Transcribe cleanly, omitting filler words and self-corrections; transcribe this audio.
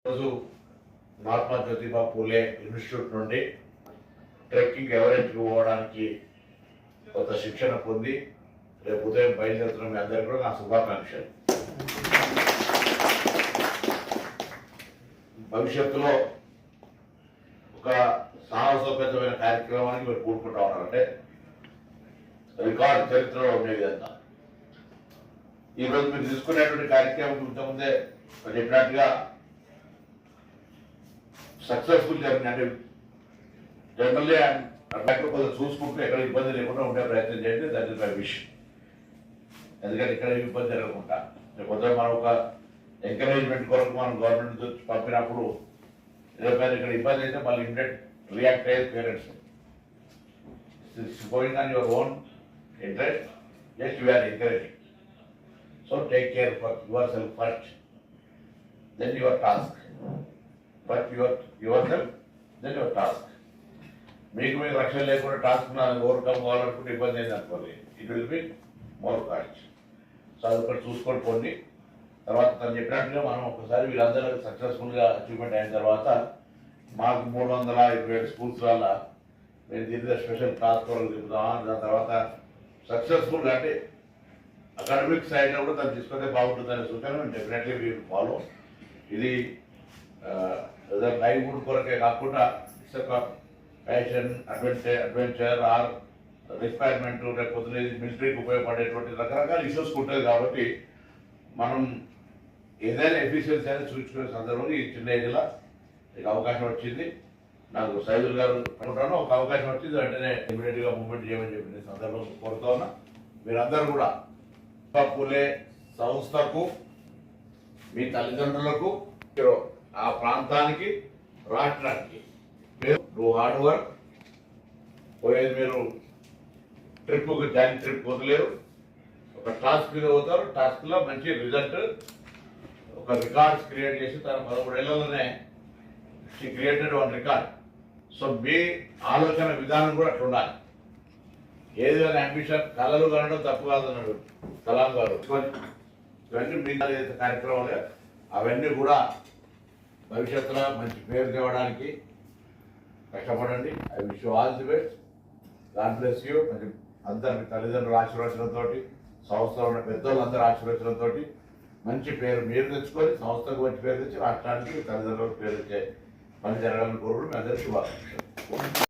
రోజు మహాత్మా జ్యోతిబా పూలే ఇన్స్టిట్యూట్ నుండి ట్రెక్కింగ్ ఎవరెస్ట్కి పోవడానికి కొంత శిక్షణ పొంది రేపు ఉదయం బయలుదేరుతున్న మీ అందరికీ కూడా నా శుభాకాంక్షలు. భవిష్యత్తులో ఒక సాహసోపేతమైన కార్యక్రమానికి మీరు కూడుకుంటా ఉన్నారంటే రికార్డు చరిత్రలో ఉండే విధంగా ఈరోజు మీరు తీసుకునేటువంటి కార్యక్రమం ఇంతకుముందే చెప్పినట్టుగా సక్సెస్ఫుల్ జరిగిన అంటే జనరల్లీ కొంచెం చూసుకుంటూ ఎక్కడ ఇబ్బంది లేకుండా ఉండే ప్రయత్నం చేయండి. That is my wish. ఎందుకంటే ఇక్కడ ఇబ్బంది జరగకుండా కొంత మనం ఒక ఎంకరేజ్మెంట్ కొరకు మనం గవర్నమెంట్ నుంచి పంపినప్పుడు రేపు ఇక్కడ ఇబ్బంది అయితే మళ్ళీ ఇమ్మీడియట్ రియాక్ట్ అయ్యేది parents. Going on your own interest, just you are encouraging. So take care for yourself first, then your task. But yourself then your task. మీకు రక్షణ లేకుండా టాస్క్ ఓవర్కమ్ కావాలనుకుంటే ఇబ్బంది అయింది అనుకోండి, it will be more cost. So అది ఒకటి చూసుకొని పోండి. తర్వాత తను చెప్పినట్టుగా మనం ఒకసారి వీళ్ళందరూ సక్సెస్ఫుల్గా అచీవ్మెంట్ అయిన తర్వాత మాకు 327 స్కూల్స్ వల్ల మేము దీని స్పెషల్ టాస్క్ ఫోర్స్ తిప్పుదాం. దాని తర్వాత సక్సెస్ఫుల్గా అంటే అకాడమిక్ సైడ్లో కూడా తను తీసుకుంటే బాగుంటుందనే సూచన మేము డెఫినెట్లీ వీ ఫాలో. ఇది లైవ్వుడ్ కొరకే కాకుండా ఇట్స్ ఒక ప్యాషన్, అడ్వెంచర్ ఆర్ రిక్వైర్మెంట్, లేకపోతే మిలిటరీకి ఉపయోగపడేటువంటి రకరకాల ఇష్యూస్ ఉంటుంది. కాబట్టి మనం ఏదైనా ఎఫిషియన్సీ అనేది చూపించుకునే సందర్భంలో ఈ చిన్న ఏజ్లో మీకు అవకాశం వచ్చింది. నాకు సైదుల్ గారు అనుకుంటాను ఒక అవకాశం వచ్చింది, వెంటనే ఇమీడియట్గా మూవ్మెంట్ చేయమని చెప్పిన సందర్భం కోరుతా ఉన్నా. మీరందరూ కూడా పూలే సంస్థకు, మీ తల్లిదండ్రులకు, ఆ ప్రాంతానికి, రాష్ట్రానికి మీరు హార్డ్ వర్క్ పోయేది. మీరు ట్రిప్కి జాయిన్ ట్రిప్ వదిలేరు, ఒక టాస్క్ మీద పోతారు. టాస్క్లో మంచి రిజల్ట్, ఒక రికార్డ్స్ క్రియేట్ చేసి తన 13 ఏళ్లలోనే she created one record. So మీ ఆలోచన విధానం కూడా అట్లా ఉండాలి. ఏదైనా అంబిషన్, కళలు కనడం తప్పు కాదన్నాడు కలాం గారు. ఇవన్నీ మీ కార్యక్రమాలు, అవన్నీ కూడా భవిష్యత్తులో మంచి పేరు తేవడానికి కష్టపడండి. I wish you all the best. God bless you. మంచి అందరి తల్లిదండ్రుల ఆశీర్వచనంతో, సంస్థలో ఉన్న పెద్దోళ్ళందరి ఆశీర్వచనంతో మంచి పేరు మీరు తెచ్చుకొని, సంస్థకు మంచి పేరు తెచ్చి రాష్ట్రానికి తల్లిదండ్రులకు పేరు తెచ్చే పని జరగాలని కోరుకుంటూ మీ అందరికీ శుభాకాంక్షలు.